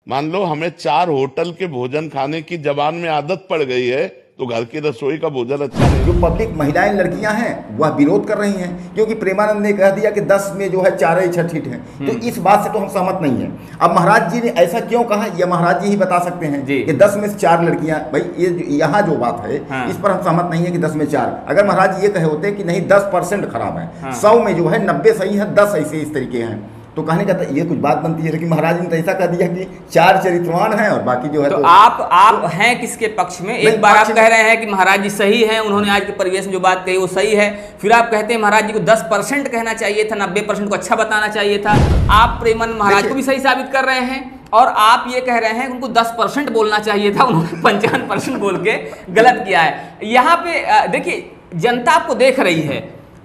मान लो हमें 4 होटल के भोजन खाने की जबान में आदत पड़ गई है, तो घर की रसोई का भोजन अच्छा नहीं। जो पब्लिक महिलाएं लड़कियां हैं वह विरोध कर रही हैं, क्योंकि प्रेमानंद ने कह दिया कि 10 में जो है 4 ही छठिठ हैं। तो इस बात से तो हम सहमत नहीं हैं। अब महाराज जी ने ऐसा क्यों कहा, यह महाराज जी ही बता सकते हैं कि 10 में से 4 लड़कियां। भाई ये यहाँ जो बात है, इस पर हम सहमत नहीं है कि 10 में 4। अगर महाराज जी ये कहे होते कि नहीं 10% खराब है, 100 में जो है 90 सही है, 10 ऐसे इस तरीके हैं, तो कहने का ये कुछ बात बनती है। लेकिन महाराज ने तो ऐसा कह दिया कि 4 चरित्रवान हैं और बाकी जो है तो आप हैं किसके पक्ष में? एक बार आप कह रहे हैं कि महाराज जी सही हैं, उन्होंने आज के परिवेश में जो बात कही वो सही है, फिर आप कहते हैं महाराज जी को 10% कहना चाहिए था, 90% को अच्छा बताना चाहिए था। आप प्रेमानंद महाराज को भी सही साबित कर रहे हैं और आप ये कह रहे हैं उनको 10% बोलना चाहिए था, उन्होंने 55% बोल के गलत किया है। यहाँ पे देखिए, जनता आपको देख रही है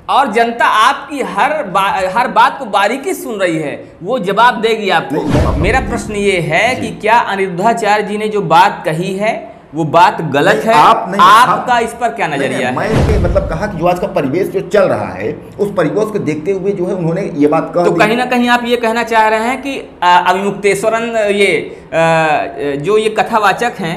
और जनता आपकी हर बात को बारीकी सुन रही है, वो जवाब देगी आपको। मेरा प्रश्न ये है कि क्या अनिरुद्धाचार्य जी ने जो बात कही है वो बात गलत है? आपका इस पर क्या नजरिया है? मैं मतलब कहा कि जो आज का परिवेश जो चल रहा है, उस परिवेश को देखते हुए जो है उन्होंने ये बात कहा। तो कहीं ना कहीं आप ये कहना चाह रहे हैं कि अभिमुक्तेश्वरन जो ये कथावाचक हैं,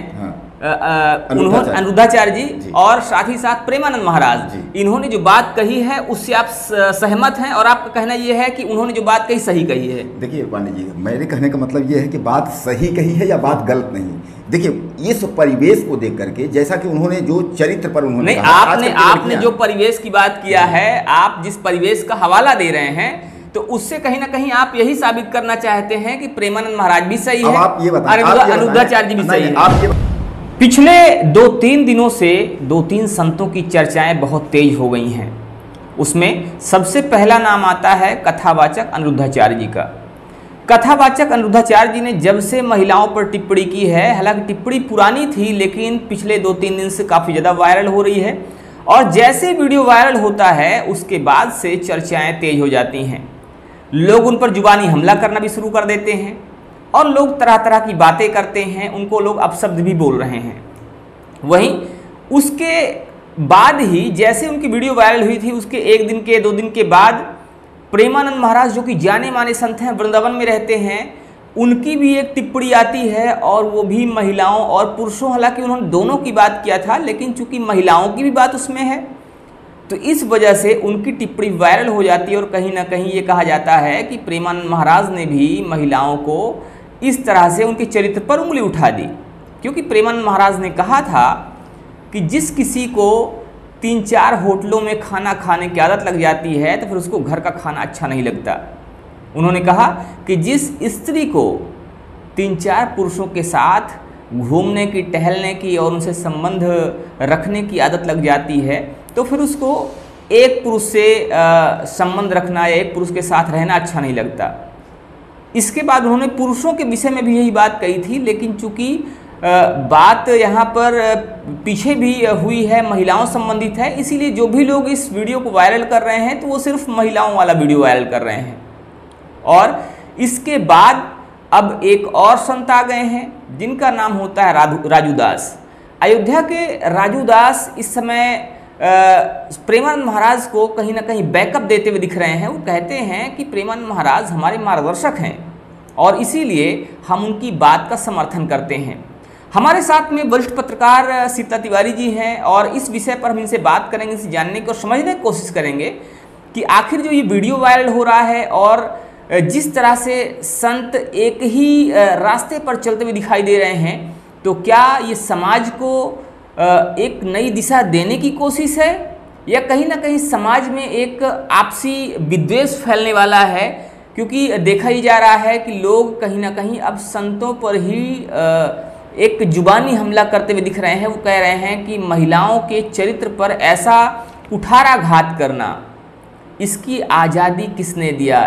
उन्होंने अनिरुद्धाचार्य जी और साथ ही साथ प्रेमानंद महाराज, इन्होंने जो बात कही है उससे आप सहमत हैं और आपका कहना यह है कि उन्होंने जो बात कही सही कही है? देखिए पांडे जी, मेरे कहने का मतलब यह है कि बात सही कही है या बात गलत नहीं। देखिए इस परिवेश को देख करके, जैसा कि उन्होंने जो चरित्र पर उन्होंने आपने जो परिवेश की बात किया है, आप जिस परिवेश का हवाला दे रहे हैं, तो उससे कहीं ना कहीं आप यही साबित करना चाहते हैं कि प्रेमानंद महाराज भी सही है, अनिरुद्धाचार्य जी भी सही है। पिछले 2-3 दिनों से 2-3 संतों की चर्चाएं बहुत तेज हो गई हैं। उसमें सबसे पहला नाम आता है कथावाचक अनिरुद्धाचार्य जी का। कथावाचक अनिरुद्धाचार्य जी ने जब से महिलाओं पर टिप्पणी की है, हालांकि टिप्पणी पुरानी थी लेकिन पिछले 2-3 दिन से काफ़ी ज़्यादा वायरल हो रही है, और जैसे वीडियो वायरल होता है उसके बाद से चर्चाएँ तेज हो जाती हैं। लोग उन पर जुबानी हमला करना भी शुरू कर देते हैं और लोग तरह तरह की बातें करते हैं, उनको लोग अपशब्द भी बोल रहे हैं। वहीं उसके बाद ही जैसे उनकी वीडियो वायरल हुई थी, उसके 1 दिन के 2 दिन के बाद प्रेमानंद महाराज, जो कि जाने माने संत हैं, वृंदावन में रहते हैं, उनकी भी एक टिप्पणी आती है और वो भी महिलाओं और पुरुषों, हालांकि उन्होंने दोनों की बात किया था लेकिन चूंकि महिलाओं की भी बात उसमें है तो इस वजह से उनकी टिप्पणी वायरल हो जाती है और कहीं ना कहीं ये कहा जाता है कि प्रेमानंद महाराज ने भी महिलाओं को इस तरह से उनके चरित्र पर उंगली उठा दी। क्योंकि प्रेमानंद महाराज ने कहा था कि जिस किसी को 3-4 होटलों में खाना खाने की आदत लग जाती है तो फिर उसको घर का खाना अच्छा नहीं लगता। उन्होंने कहा कि जिस स्त्री को 3-4 पुरुषों के साथ घूमने की, टहलने की और उनसे संबंध रखने की आदत लग जाती है तो फिर उसको एक पुरुष से संबंध रखना या एक पुरुष के साथ रहना अच्छा नहीं लगता। इसके बाद उन्होंने पुरुषों के विषय में भी यही बात कही थी, लेकिन चूंकि बात यहाँ पर पीछे भी हुई है, महिलाओं संबंधित है, इसीलिए जो भी लोग इस वीडियो को वायरल कर रहे हैं तो वो सिर्फ महिलाओं वाला वीडियो वायरल कर रहे हैं। और इसके बाद अब एक और संत आ गए हैं जिनका नाम होता है राजू दास। अयोध्या के राजू दास इस समय प्रेमानंद महाराज को कहीं ना कहीं बैकअप देते हुए दिख रहे हैं। वो कहते हैं कि प्रेमानंद महाराज हमारे मार्गदर्शक हैं और इसीलिए हम उनकी बात का समर्थन करते हैं। हमारे साथ में वरिष्ठ पत्रकार सीता तिवारी जी हैं और इस विषय पर हम इनसे बात करेंगे, इसे जानने की और समझने की कोशिश करेंगे कि आखिर जो ये वीडियो वायरल हो रहा है और जिस तरह से संत एक ही रास्ते पर चलते हुए दिखाई दे रहे हैं, तो क्या ये समाज को एक नई दिशा देने की कोशिश है या कहीं ना कहीं समाज में एक आपसी विद्वेष फैलने वाला है? क्योंकि देखा ही जा रहा है कि लोग कहीं ना कहीं अब संतों पर ही एक जुबानी हमला करते हुए दिख रहे हैं। वो कह रहे हैं कि महिलाओं के चरित्र पर ऐसा कुठाराघात करना, इसकी आज़ादी किसने दिया?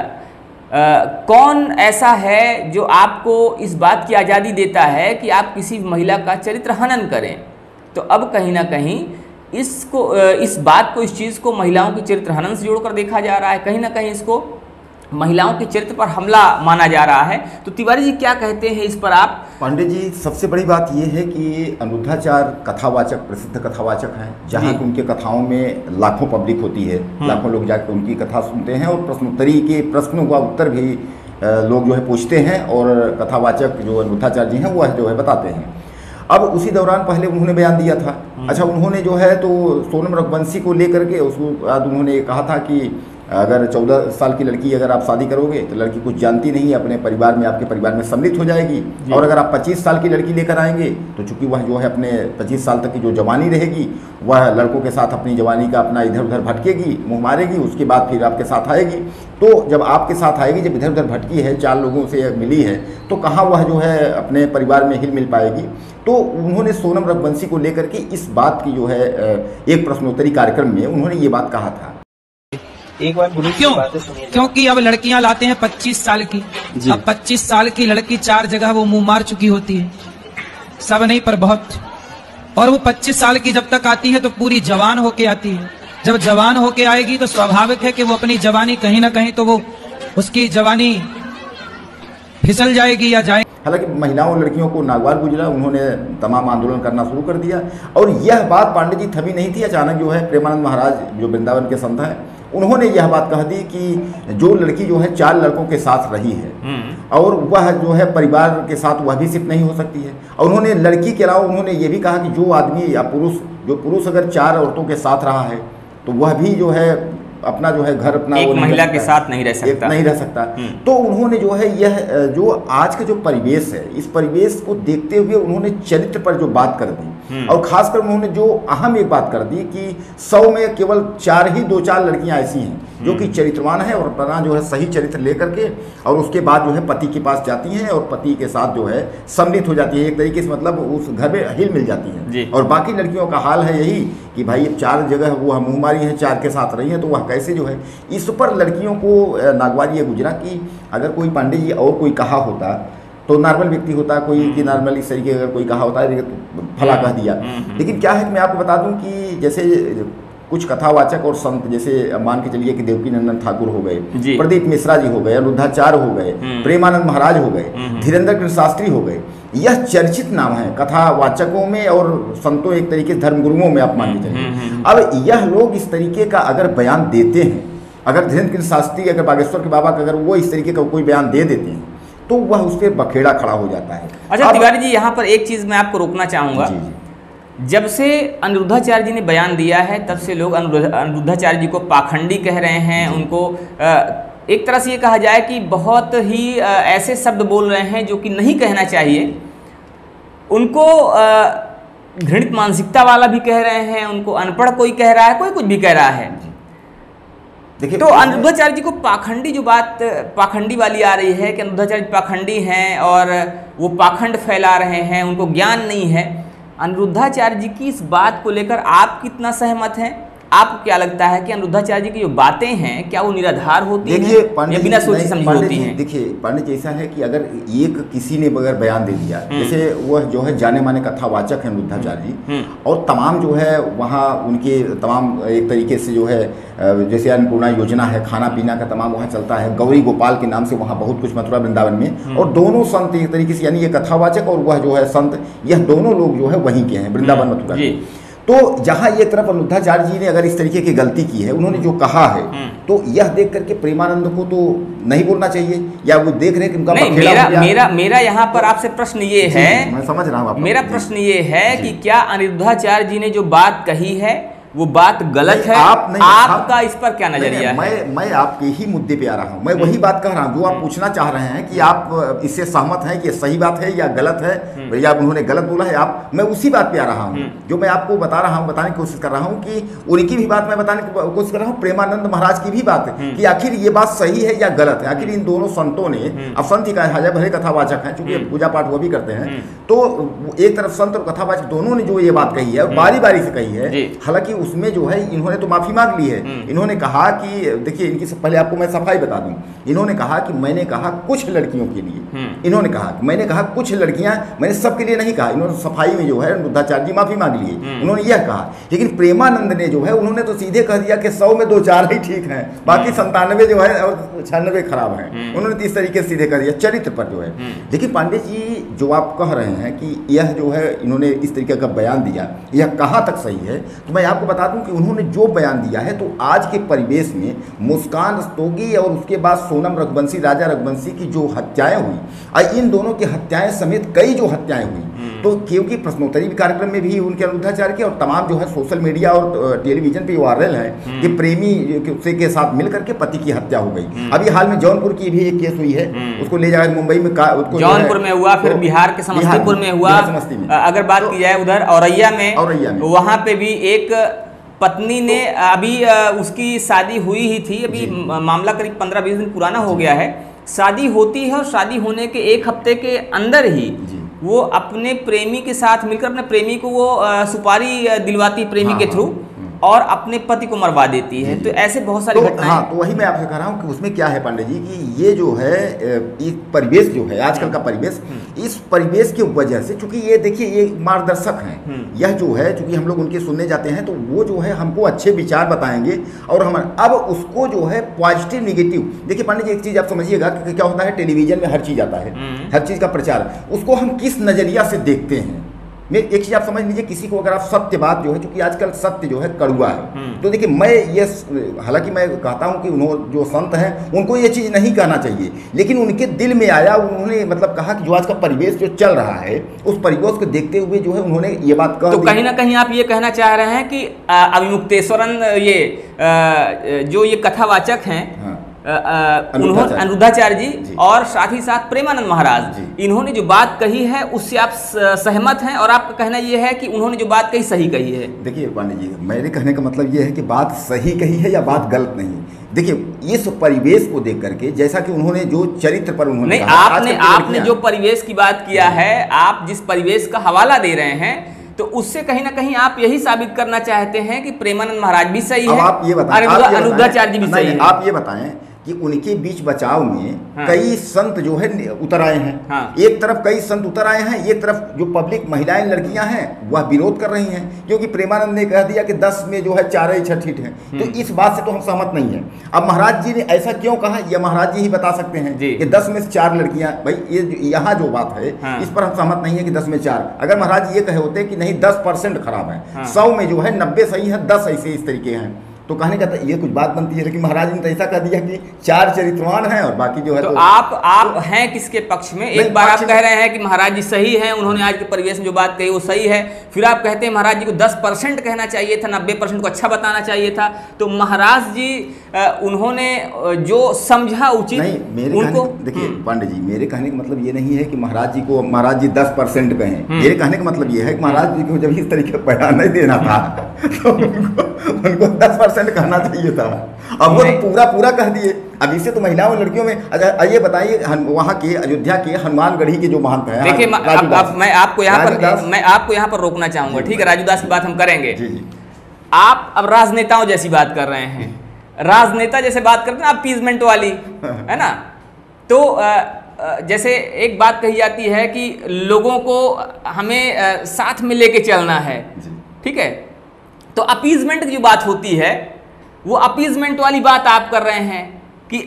कौन ऐसा है जो आपको इस बात की आज़ादी देता है कि आप किसी महिला का चरित्र हनन करें? तो अब कहीं ना कहीं इस बात को, इस चीज़ को महिलाओं के चरित्र हनन से जोड़कर देखा जा रहा है, कहीं ना कहीं इसको महिलाओं के चरित्र पर हमला माना जा रहा है। तो तिवारी जी क्या कहते हैं इस पर आप? पांडे जी, सबसे बड़ी बात यह है कि अनिरुद्धाचार्य कथावाचक, प्रसिद्ध कथावाचक हैं, जहाँ उनके कथाओं में लाखों पब्लिक होती है, लाखों लोग जाकर उनकी कथा सुनते हैं और प्रश्नोत्तरी के प्रश्नों का उत्तर भी लोग जो है पूछते हैं और कथावाचक जो अनिरुद्धाचार्य जी हैं वह जो है बताते हैं। अब उसी दौरान पहले उन्होंने बयान दिया था। अच्छा, उन्होंने जो है तो सोनम रघुवंशी को लेकर के उसके बाद उन्होंने कहा था कि अगर 14 साल की लड़की अगर आप शादी करोगे तो लड़की कुछ जानती नहीं है, अपने परिवार में, आपके परिवार में सम्मिलित हो जाएगी, और अगर आप 25 साल की लड़की लेकर आएंगे तो चूंकि वह जो है अपने 25 साल तक की जो जवानी रहेगी वह लड़कों के साथ अपनी जवानी का अपना इधर उधर भटकेगी, मुँह मारेगी, उसके बाद फिर आपके साथ आएगी। तो जब आपके साथ आएगी, जब इधर उधर भटकी है, 4 लोगों से मिली है, तो कहाँ वह जो है अपने परिवार में हिल मिल पाएगी। तो उन्होंने सोनम रघुवंशी को लेकर के इस बात की जो है एक प्रश्नोत्तरी कार्यक्रम में उन्होंने ये बात कहा था। एक बार क्योंकि अब लड़कियां लाते हैं 25 साल की, अब 25 साल की लड़की 4 जगह वो मुंह मार चुकी होती है, सब नहीं पर बहुत, और वो 25 साल की जब तक आती है तो पूरी जवान होके आती है। जब जवान होके आएगी तो स्वाभाविक है कि वो अपनी जवानी कहीं ना कहीं तो वो उसकी जवानी फिसल जाएगी या जाएगी। हालांकि महिलाओं और लड़कियों को नागवार गुजरा, उन्होंने तमाम आंदोलन करना शुरू कर दिया, और यह बात पांडे जी थमी नहीं थी। अचानक जो है प्रेमानंद महाराज जो वृंदावन के संत हैं, उन्होंने यह बात कह दी कि जो लड़की जो है 4 लड़कों के साथ रही है और वह जो है परिवार के साथ वह भी सिर्फ नहीं हो सकती है। और उन्होंने लड़की के अलावा उन्होंने ये भी कहा कि जो आदमी या पुरुष अगर 4 औरतों के साथ रहा है तो वह भी जो है अपना जो है घर अपना एक महिला के साथ नहीं रह सकता। तो उन्होंने जो है यह जो आज का जो परिवेश है, इस परिवेश को देखते हुए उन्होंने चरित्र पर जो बात कर दी, और खासकर उन्होंने जो अहम एक बात कर दी कि 100 में केवल 2-4 लड़कियां ऐसी हैं जो कि चरित्रवान है और अपना जो है सही चरित्र लेकर के और उसके बाद जो है पति के पास जाती हैं और पति के साथ जो है सम्मिलित हो जाती है, एक तरीके से मतलब उस घर में हिल मिल जाती हैं। और बाकी लड़कियों का हाल है यही कि भाई 4 जगह वो मुँह मारी है, 4 के साथ रही हैं, तो वह कैसे जो है। इस पर लड़कियों को नागवार ये गुजरा कि अगर कोई पांडे जी और कोई कहा होता तो नॉर्मल व्यक्ति होता कोई कि नॉर्मल इस तरीके अगर कोई कहा होता है फला कह दिया। लेकिन क्या है कि मैं आपको बता दूं कि जैसे कुछ कथावाचक और संत, जैसे मान के चलिए कि देवकी नंदन ठाकुर हो गए, प्रदीप मिश्रा जी हो गए, अनिरुद्धाचार्य हो गए, प्रेमानंद महाराज हो गए, धीरेन्द्र कृष्ण शास्त्री हो गए, यह चर्चित नाम है कथावाचकों में और संतों, एक तरीके से धर्मगुरुओं में आप मान के चलिए। अब यह लोग इस तरीके का अगर बयान देते हैं, अगर धीरेन्द्र कृष्ण शास्त्री अगर बागेश्वर के बाबा का अगर वो इस तरीके का कोई बयान दे देते हैं तो वह उस पर बखेड़ा खड़ा हो जाता है। अच्छा तिवारी जी, यहाँ पर एक चीज मैं आपको रोकना चाहूंगा। जब से अनिरुद्धाचार्य जी ने बयान दिया है तब से लोग अनिरुद्धाचार्य जी को पाखंडी कह रहे हैं, उनको एक तरह से ये कहा जाए कि बहुत ही ऐसे शब्द बोल रहे हैं जो कि नहीं कहना चाहिए, उनको घृणित मानसिकता वाला भी कह रहे हैं, उनको अनपढ़ कोई कह रहा है, कोई कुछ भी कह रहा है। देखिए तो अनिरुद्धाचार्य जी को पाखंडी जो बात पाखंडी वाली आ रही है कि अनिरुद्धाचार्य जी पाखंडी हैं और वो पाखंड फैला रहे हैं, उनको ज्ञान नहीं है। अनिरुद्धाचार्य जी की इस बात को लेकर आप कितना सहमत हैं? आपको क्या लगता है कि अनिरुद्धाचार्य जी की जो बातें हैं क्या वो निराधार होती हैं या बिना सोची समझी होती हैं? देखिए पंडित जी, ऐसा है कि अगर एक किसी ने अगर बयान दे दिया, जैसे वह जो है जाने माने कथावाचक हैं अनिरुद्धाचार्य जी, और तमाम जो है वहाँ उनके तमाम एक तरीके से जो है जैसे अन्नपूर्णा योजना है, खाना पीना का तमाम वहाँ चलता है, गौरी गोपाल के नाम से वहाँ बहुत कुछ मथुरा वृंदावन में, और दोनों संत एक तरीके से यानी ये कथावाचक और वह जो है संत, यह दोनों लोग जो है वहीं के हैं वृंदावन मथुरा के। तो जहाँ ये तरफ अनिरुद्धाचार्य जी ने अगर इस तरीके की गलती की है, उन्होंने जो कहा है, तो यह देख करके प्रेमानंद को तो नहीं बोलना चाहिए, या वो देख रहे कि उनका नहीं, मेरा यहाँ पर आपसे प्रश्न ये है, मैं समझ रहा हूँ, मेरा प्रश्न ये है कि क्या अनिरुद्धाचार्य जी ने जो बात कही है वो बात गलत है? आपका इस पर क्या नजरिया है? मैं आपके ही मुद्दे पे आ रहा हूँ, मैं वही बात कह रहा हूँ जो आप पूछना चाह रहे हैं कि आप इससे सहमत हैं कि सही बात है या गलत है, या उन्होंने गलत बोला है। आप मैं उसी बात पे आ रहा हूँ जो मैं आपको बता रहा हूँ, बताने की कोशिश कर रहा हूँ कि उनकी भी बात मैं बताने की कोशिश कर रहा हूँ, प्रेमानंद महाराज की भी बात है कि आखिर ये बात सही है या गलत है। आखिर इन दोनों संतों ने, अब संत ही का भले कथावाचक हैं चूंकि पूजा पाठ वो भी करते हैं, तो एक तरफ संत और कथावाचक दोनों ने जो ये बात कही है बारी बारी से कही है। हालांकि उसमें जो है इन्होंने तो माफी मांग ली है। इन्होंने कहा कि देखिए, इनकी पहले आपको मैं सफाई बता दूं, इन्होंने कहा कि मैंने कहा कुछ लड़कियों के लिए, इन्होंने कहा कि मैंने कहा कुछ लड़कियां, मैंने सबके लिए नहीं कहा। इन्होंने सफाई में जो है अनिरुद्धाचार्य जी माफी मांग ली है, उन्होंने यह कहा। लेकिन प्रेमानंद ने जो है उन्होंने तो सीधे कह दिया कि 100 में 2-4 ही ठीक हैं, बाकी 97 जो है और 96 खराब हैं। उन्होंने इस तरीके से सीधे कह दिया चरित्र पर जो है। लेकिन पांडे जी जो आप कह रहे हैं कि यह जो है इन्होंने इस तरीके का बयान दिया, यह कहाँ तक सही है, तो मैं आपको बता दूं कि उन्होंने जो बयान दिया है, तो आज के परिवेश में मुस्कान रस्तोगी और उसके बाद सोनम रघुवंशी, राजा रघुवंशी की जो हत्याएं हुई और इन दोनों की हत्याएं समेत कई जो हत्याएं हुई, तो क्योंकि प्रश्नोत्तरी कार्यक्रम में भी उनके अनिरुद्धाचार्य के और तमाम जो है सोशल मीडिया और टेलीविजन पे वायरल है कि प्रेमी के साथ मिलकर के पति की हत्या हो गई। अभी हाल में जौनपुर की भी एक केस हुई है, उसको ले जाकर मुंबई में जौनपुर में हुआ, फिर बिहार के समस्तीपुर में हुआ। अगर बात की जाए उधर औरैया में, वहां पे भी एक पत्नी ने, अभी उसकी शादी हुई ही थी, अभी मामला करीब 15-20 दिन पुराना हो गया है। शादी होती है और शादी होने के एक हफ्ते के अंदर ही वो अपने प्रेमी के साथ मिलकर अपने प्रेमी को वो सुपारी दिलवाती प्रेमी के थ्रू, और अपने पति को मरवा देती है। तो ऐसे बहुत सारी घटनाएं। हाँ, तो वही मैं आपसे कह रहा हूँ कि उसमें क्या है पांडे जी कि ये जो है एक परिवेश जो है आजकल का परिवेश, इस परिवेश की वजह से, चूंकि ये देखिए ये मार्गदर्शक हैं, यह जो है चूंकि हम लोग उनके सुनने जाते हैं तो वो जो है हमको अच्छे विचार बताएंगे और हम अब उसको जो है पॉजिटिव निगेटिव। देखिए पांडे जी एक चीज़ आप समझिएगा कि क्या होता है, टेलीविजन में हर चीज़ आता है, हर चीज़ का प्रचार, उसको हम किस नज़रिया से देखते हैं। मैं एक चीज़ आप समझ लीजिए, किसी को अगर आप सत्य बात जो है, क्योंकि आजकल सत्य जो है कड़वा है, तो देखिए मैं ये, हालांकि मैं कहता हूँ कि उन्होंने जो संत हैं उनको ये चीज़ नहीं कहना चाहिए, लेकिन उनके दिल में आया, उन्होंने मतलब कहा कि जो आज का परिवेश जो चल रहा है उस परिवेश को देखते हुए जो है उन्होंने ये बात कहा। तो कहीं ना कहीं आप ये कहना चाह रहे हैं कि अभिमुक्तेश्वरन ये जो ये कथावाचक हैं, उन्होंने अनिरुद्धाचार्य जी और साथ ही साथ प्रेमानंद महाराज, इन्होंने जो बात कही है उससे आप सहमत हैं, और आपका कहना यह है कि उन्होंने जो बात कही सही कही है? देखिए पांडे जी, मेरे कहने का मतलब यह है कि बात सही कही है या बात गलत नहीं। देखिए इस परिवेश को देख करके, जैसा कि उन्होंने जो चरित्र पर उन्होंने आपने जो परिवेश की बात किया है, आप जिस परिवेश का हवाला दे रहे हैं, तो उससे कहीं ना कहीं आप यही साबित करना चाहते हैं कि प्रेमानंद महाराज भी सही है, आप ये बताएं, अनिरुद्धाचार्य जी भी सही है। आप ये बताएं कि उनके बीच बचाव में कई संत जो है उतर आए हैं। एक तरफ कई संत उतर आए हैं, एक तरफ जो पब्लिक महिलाएं लड़कियां हैं वह विरोध कर रही हैं, क्योंकि प्रेमानंद ने कह दिया कि 10 में जो है 4 छठ है। तो इस बात से तो हम सहमत नहीं है। अब महाराज जी ने ऐसा क्यों कहा, यह महाराज जी ही बता सकते हैं कि 10 में से 4 लड़कियां, भाई ये यहाँ जो बात है इस पर हम सहमत नहीं है कि 10 में 4। अगर महाराज ये कहे होते कि नहीं 10% खराब है, 100 में जो है 90 सही है, 10 ऐसे इस तरीके हैं, तो कहने का ये कुछ बात बनती है। लेकिन महाराज ने तो ऐसा कह दिया कि 4 चरित्रवान हैं और बाकी जो है, तो आप हैं किसके पक्ष में? एक बार आप कह रहे हैं कि महाराज जी सही हैं, उन्होंने आज के परिवेश में जो बात कही वो सही है, फिर आप कहते हैं महाराज जी को 10% कहना चाहिए था, 90% को अच्छा बताना चाहिए था। तो महाराज जी उन्होंने जो समझा उचित, नहीं उनको देखिए पांडे जी, मेरे कहने का मतलब ये नहीं है कि महाराज जी को महाराज जी 10% कहें। मेरे कहने का मतलब ये है कि महाराज जी को जब इस तरीके बयान नहीं देना था तो उनको 10% कहना चाहिए था। अब वो तो पूरा कह दिए। अब इससे तो महिलाओं और लड़कियों में, अगर ये बताइए वहाँ के अयोध्या के हनुमानगढ़ी के जो महंत हैं, देखिए मैं आपको यहाँ पर रोकना चाहूंगा, ठीक है? राजूदास की बात हम करेंगे। आप अब राजनेताओं जैसी बात कर रहे हैं, राजनेता जैसे बात करते हैं अपीजमेंट वाली, है ना? तो जैसे एक बात कही जाती है कि लोगों को हमें साथ में लेके चलना है, ठीक है? तो अपीजमेंट की जो बात होती है वो अपीजमेंट वाली बात आप कर रहे हैं कि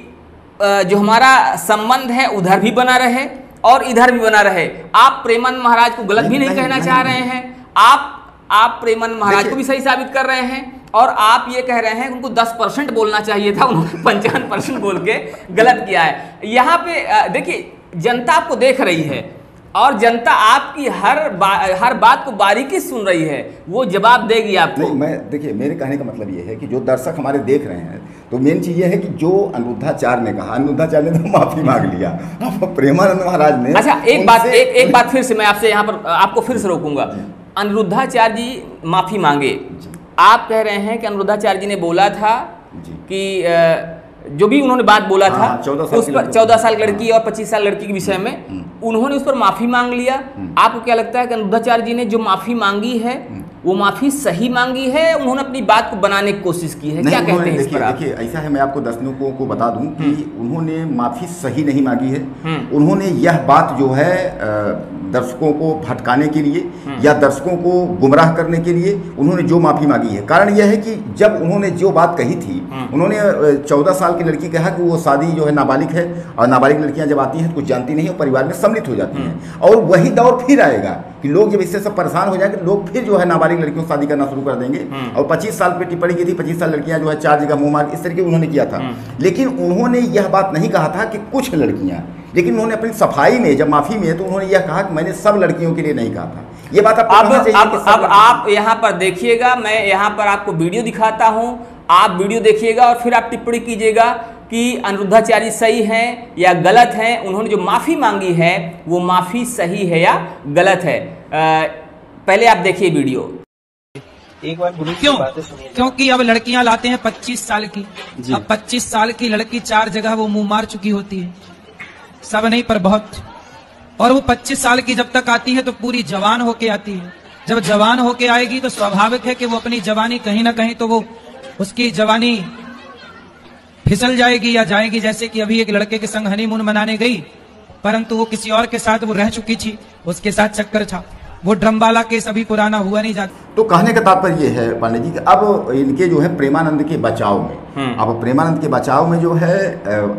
जो हमारा संबंध है उधर भी बना रहे और इधर भी बना रहे। आप प्रेमानंद महाराज को गलत भी नहीं कहना चाह रहे हैं, आप प्रेमानंद महाराज को भी सही साबित कर रहे हैं, और आप ये कह रहे हैं उनको 10% बोलना चाहिए था, उन्होंने 55% बोल के गलत किया है। यहाँ पे देखिए जनता आपको देख रही है और जनता आपकी हर बात को बारीकी सुन रही है, वो जवाब देगी आपको। नहीं, मैं देखिए मेरे कहने का मतलब ये है कि जो दर्शक हमारे देख रहे हैं, तो मेन चीज़ ये है कि जो अनिरुद्धाचार्य ने कहा, अनिरुद्धाचार्य ने तो माफी मांग लिया, अब प्रेमानंद महाराज ने। अच्छा, एक बात फिर से मैं आपसे यहाँ पर आपको फिर से रोकूंगा। अनिरुद्धाचार्य जी माफी मांगे, आप कह रहे हैं कि अनिरुद्धाचार्य जी ने बोला था कि जो भी उन्होंने बात बोला था उस पर 14 साल लड़की और 25 साल लड़की के विषय में उन्होंने उस पर माफी मांग लिया। आपको क्या लगता है कि अनिरुद्धाचार्य जी ने जो माफी मांगी है वो माफी सही मांगी है, उन्होंने अपनी बात को बनाने की कोशिश की है? क्या कहते हैं इस पर आप? देखिए ऐसा है, मैं आपको दर्शकों को बता दूं कि उन्होंने माफी सही नहीं मांगी है। उन्होंने यह बात जो है दर्शकों को भटकाने के लिए या दर्शकों को गुमराह करने के लिए उन्होंने जो माफी मांगी है। कारण यह है कि जब उन्होंने जो बात कही थी, उन्होंने 14 साल की लड़की कहा कि वो शादी जो है नाबालिग है, और नाबालिग लड़कियां जब आती हैं तो कुछ जानती नहीं और परिवार में सम्मिलित हो जाती हैं, और वही दौर फिर आएगा कि लोग जब इससे सब परेशान हो जाएंगे, लोग फिर जो है नाबालिग लड़कियों से शादी करना शुरू कर देंगे। और 25 साल पे टिप्पणी की थी, 25 साल लड़कियां जो है 4 जगह मुंह मार, इस तरीके उन्होंने किया था। लेकिन उन्होंने यह बात नहीं कहा था कि कुछ लड़कियां, लेकिन उन्होंने अपनी सफाई में जब माफी में तो उन्होंने यह कहा कि मैंने सब लड़कियों के लिए नहीं कहा था। ये बात अब आप यहाँ पर देखिएगा, मैं यहाँ पर आपको वीडियो दिखाता हूँ, आप वीडियो देखिएगा और फिर आप टिप्पणी कीजिएगा कि अनिरुद्धाचार्य सही हैं या गलत हैं। उन्होंने जो माफ़ी मांगी है वो माफ़ी सही है या गलत है। पहले आप देखिए वीडियो। एक बार क्योंकि अब लड़कियां लाते हैं 25 साल की। अब 25 साल की लड़की 4 जगह वो मुंह मार चुकी होती है, सब नहीं पर बहुत। और वो 25 साल की जब तक आती है तो पूरी जवान होके आती है। जब जवान होके आएगी तो स्वाभाविक है कि वो अपनी जवानी कहीं ना कहीं तो वो उसकी जवानी फिसल जाएगी या जाएगी। जैसे कि अभी एक लड़के के संग हनीमून मनाने गई, परंतु वो किसी और के साथ वो रह चुकी थी, उसके साथ चक्कर था। वो ड्रमवाला केस अभी पुराना हुआ नहीं जाता। तो कहने का तात्पर्य ये है पांडे जी कि अब इनके जो है प्रेमानंद के बचाव में, अब प्रेमानंद के बचाव में जो है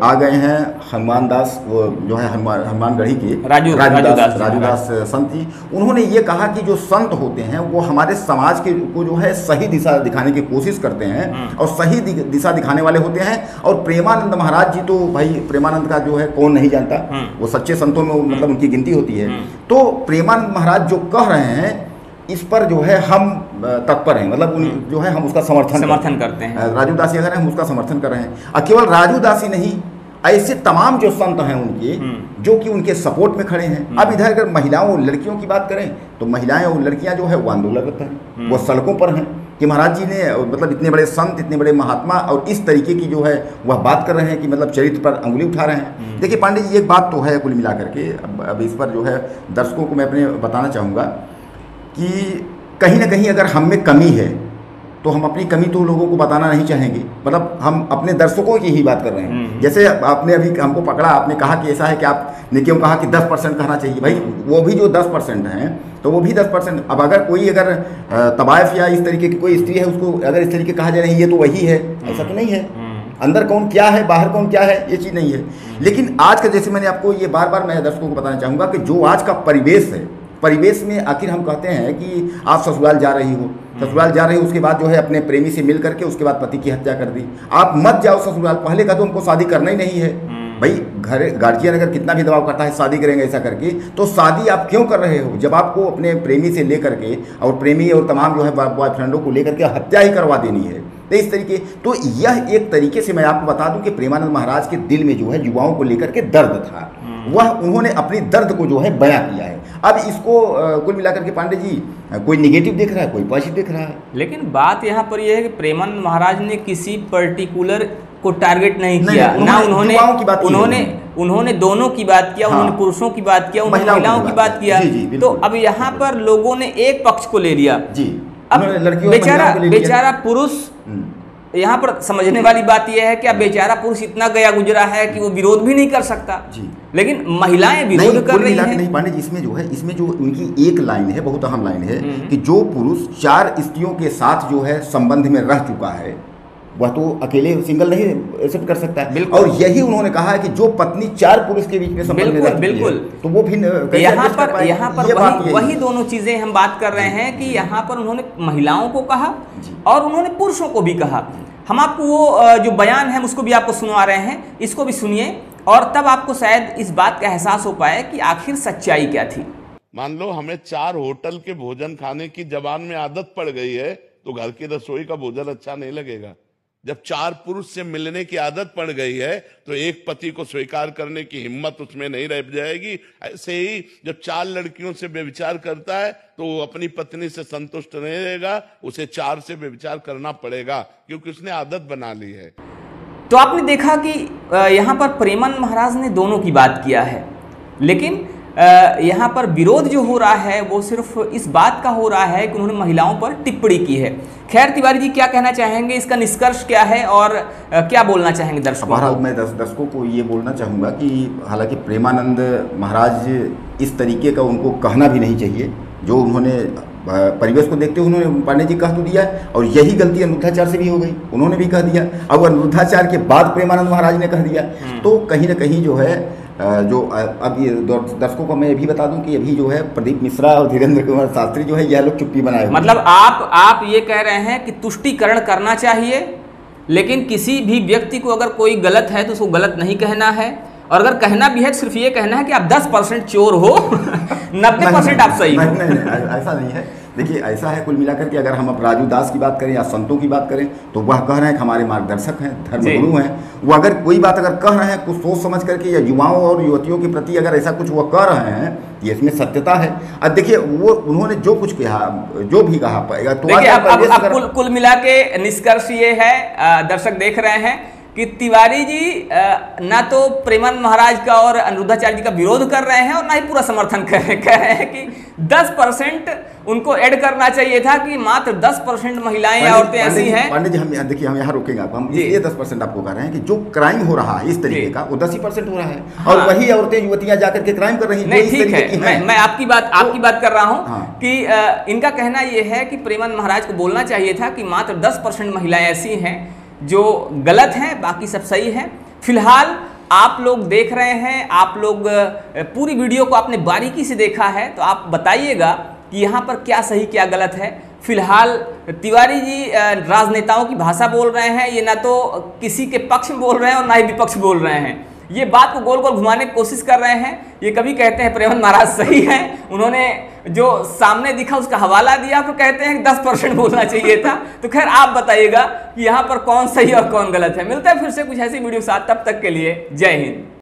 आ गए हैं हनुमान दास, वो जो है हनुमानगढ़ी के राजूदास संत जी। उन्होंने ये कहा कि जो संत होते हैं वो हमारे समाज के को जो है सही दिशा दिखाने की कोशिश करते हैं और सही दिशा दिखाने वाले होते हैं। और प्रेमानंद महाराज जी तो भाई प्रेमानंद का जो है कौन नहीं जानता, वो सच्चे संतों में मतलब उनकी गिनती होती है। तो प्रेमानंद महाराज जो कह रहे हैं इस पर जो है हम तत्पर हैं, मतलब जो है हम उसका समर्थन करते हैं। राजू दासी अगर हम उसका समर्थन कर रहे हैं। और केवल राजू दासी नहीं, ऐसे तमाम जो संत हैं उनके जो कि उनके सपोर्ट में खड़े हैं। अब इधर अगर महिलाओं लड़कियों की बात करें तो महिलाएं और लड़कियां जो है वो आंदोलनरत हैं, वो सड़कों पर हैं कि महाराज जी ने मतलब इतने बड़े संत, इतने बड़े महात्मा और इस तरीके की जो है वह बात कर रहे हैं कि मतलब चरित्र पर अंगुली उठा रहे हैं। देखिए पांडे जी, एक बात तो है कुल मिला करके, अब इस पर जो है दर्शकों को मैं अपने बताना चाहूँगा कि कहीं ना कहीं अगर हम में कमी है तो हम अपनी कमी तो लोगों को बताना नहीं चाहेंगे। मतलब हम अपने दर्शकों की ही बात कर रहे हैं। जैसे आपने अभी हमको पकड़ा, आपने कहा कि ऐसा है कि आपने क्यों कहा कि 10% कहना चाहिए। भाई वो भी जो 10% हैं तो वो भी 10%। अब अगर कोई अगर तवायफ या इस तरीके की कोई स्त्री है उसको अगर इस तरीके कहा जाए नहीं ये तो वही है, ऐसा तो नहीं है। अंदर कौन क्या है, बाहर कौन क्या है, ये चीज़ नहीं है। लेकिन आज का, जैसे मैंने आपको ये बार बार मैं दर्शकों को बताना चाहूँगा कि जो आज का परिवेश है, परिवेश में आखिर हम कहते हैं कि आप ससुराल जा रही हो, ससुराल जा रही हो, उसके बाद जो है अपने प्रेमी से मिल करके उसके बाद पति की हत्या कर दी। आप मत जाओ ससुराल, पहले का तो हमको शादी करना ही नहीं है। भाई घर गार्जियन अगर कितना भी दबाव करता है शादी करेंगे ऐसा करके, तो शादी आप क्यों कर रहे हो जब आपको अपने प्रेमी से लेकर के और प्रेमी और तमाम जो है बॉयफ्रेंडों को लेकर के हत्या ही करवा देनी है। तो इस तरीके, तो यह एक तरीके से मैं आपको बता दूं कि प्रेमानंद महाराज के दिल में जो है युवाओं को लेकर के दर्द था, वह उन्होंने अपनी दर्द को जो है बयां किया है। अब इसको कुल मिलाकर के पांडे जी कोई निगेटिव देख रहा है, कोई पॉजिटिव देख रहा है। लेकिन बात यहाँ पर यह है कि प्रेमानंद महाराज ने किसी पर्टिकुलर को टारगेट नहीं किया, ना उन्होंने दोनों की बात किया, उन्होंने पुरुषों की बात किया, उन्होंने महिलाओं की बात किया। तो अब यहाँ पर लोगों ने एक पक्ष को ले लिया जी। अब बेचारा पुरुष, यहाँ पर समझने वाली बात यह है कि अब बेचारा पुरुष इतना गया गुजरा है कि वो विरोध भी नहीं कर सकता जी। लेकिन महिलाएं विरोध कर रही हैं। नहीं पांडे जी, इसमें जो है, इसमें जो उनकी एक लाइन है, बहुत अहम लाइन है कि जो पुरुष 4 स्त्रियों के साथ जो है संबंध में रह चुका है वह तो अकेले सिंगल नहीं एक्सेप्ट कर सकता है। और यही उन्होंने कहा है कि जो पत्नी 4 पुरुष के बीच में संबंध में रहती है तो वो भी यहाँ पर वही दोनों चीजें हम बात कर रहे हैं कि यहाँ पर उन्होंने महिलाओं को कहा और उन्होंने पुरुषों को भी कहा। हम आपको वो जो बयान है उसको भी आपको सुनवा रहे हैं, इसको भी सुनिए और तब आपको शायद इस बात का एहसास हो पाए कि आखिर सच्चाई क्या थी। मान लो हमें 4 होटल के भोजन खाने की जबान में आदत पड़ गई है तो घर की रसोई का भोजन अच्छा नहीं लगेगा। जब 4 पुरुष से मिलने की आदत पड़ गई है तो एक पति को स्वीकार करने की हिम्मत उसमें नहीं रह जाएगी। ऐसे ही जब 4 लड़कियों से व्यभिचार करता है तो वो अपनी पत्नी से संतुष्ट नहीं रहेगा, उसे 4 से व्यभिचार करना पड़ेगा क्योंकि उसने आदत बना ली है। तो आपने देखा कि यहाँ पर प्रेमानंद महाराज ने दोनों की बात किया है, लेकिन यहाँ पर विरोध जो हो रहा है वो सिर्फ इस बात का हो रहा है कि उन्होंने महिलाओं पर टिप्पणी की है। खैर तिवारी जी क्या कहना चाहेंगे, इसका निष्कर्ष क्या है और क्या बोलना चाहेंगे दर्शकों को? मैं दर्शकों को ये बोलना चाहूँगा कि हालांकि प्रेमानंद महाराज इस तरीके का उनको कहना भी नहीं चाहिए। जो उन्होंने परिवेश को देखते हुए उन्होंने पांडे जी कह तो दिया और यही गलती अनिरुद्धाचार्य से भी हो गई, उन्होंने भी कह दिया। अब अनिरुद्धाचार्य के बाद प्रेमानंद महाराज ने कह दिया तो कहीं ना कहीं जो है जो अब ये दर्शकों को मैं ये भी बता दूं कि अभी जो है प्रदीप मिश्रा और धीरेन्द्र कुमार शास्त्री जो है यह लोग चुप्पी बनाए हुए। मतलब आप ये कह रहे हैं कि तुष्टीकरण करना चाहिए, लेकिन किसी भी व्यक्ति को अगर कोई गलत है तो उसको गलत नहीं कहना है, और अगर कहना भी है तो सिर्फ ये कहना है कि आप 10% चोर हो 90% आप सही हो। नहीं, ऐसा नहीं है। देखिए ऐसा है कुल मिलाकर के अगर हम अब राजू दास की बात करें या संतों की बात करें तो वह कह रहे हैं कि हमारे मार्गदर्शक हैं, धर्मगुरु हैं। वो अगर कोई बात अगर कह रहे हैं कुछ सोच समझ करके या युवाओं और युवतियों के प्रति अगर ऐसा कुछ वो कह रहे हैं, ये इसमें सत्यता है। अब देखिए वो उन्होंने जो कुछ कहा, जो भी कहा पाएगा तो अब कुल मिला के निष्कर्ष ये है, दर्शक देख रहे हैं कि तिवारी जी ना तो प्रेमानंद महाराज का और अनिरुद्धाचार्य जी का विरोध कर रहे हैं और ना ही पूरा समर्थन कर रहे हैं कि 10% उनको ऐड करना चाहिए था, कि मात्र 10% महिलाएं या औरतें ऐसी हैं। पंडित जी हम देखिए हम यहाँ रोकेंगे आपको, हम इसलिए 10% आपको कह रहे हैं कि जो क्राइम हो रहा है इस तरीके का वो 10% हो रहा है। हाँ। और वही औरतें युवतियां जाकर के क्राइम कर रही हैं। नहीं ठीक है, मैं आपकी बात कर रहा हूँ। हाँ। कि इनका कहना यह है कि प्रेमानंद महाराज को बोलना चाहिए था कि मात्र 10% महिलाएं ऐसी हैं जो गलत हैं, बाकी सब सही है। फिलहाल आप लोग देख रहे हैं, आप लोग पूरी वीडियो को आपने बारीकी से देखा है, तो आप बताइएगा कि यहाँ पर क्या सही क्या गलत है। फिलहाल तिवारी जी राजनेताओं की भाषा बोल रहे हैं, ये ना तो किसी के पक्ष में बोल रहे हैं और ना ही विपक्ष बोल रहे हैं, ये बात को गोल गोल घुमाने की कोशिश कर रहे हैं। ये कभी कहते हैं प्रेमानंद महाराज सही हैं, उन्होंने जो सामने दिखा उसका हवाला दिया, फिर कहते हैं कि 10% बोलना चाहिए था। तो खैर आप बताइएगा कि यहाँ पर कौन सही और कौन गलत है। मिलता है फिर से कुछ ऐसी वीडियो के साथ, तब तक के लिए जय हिंद।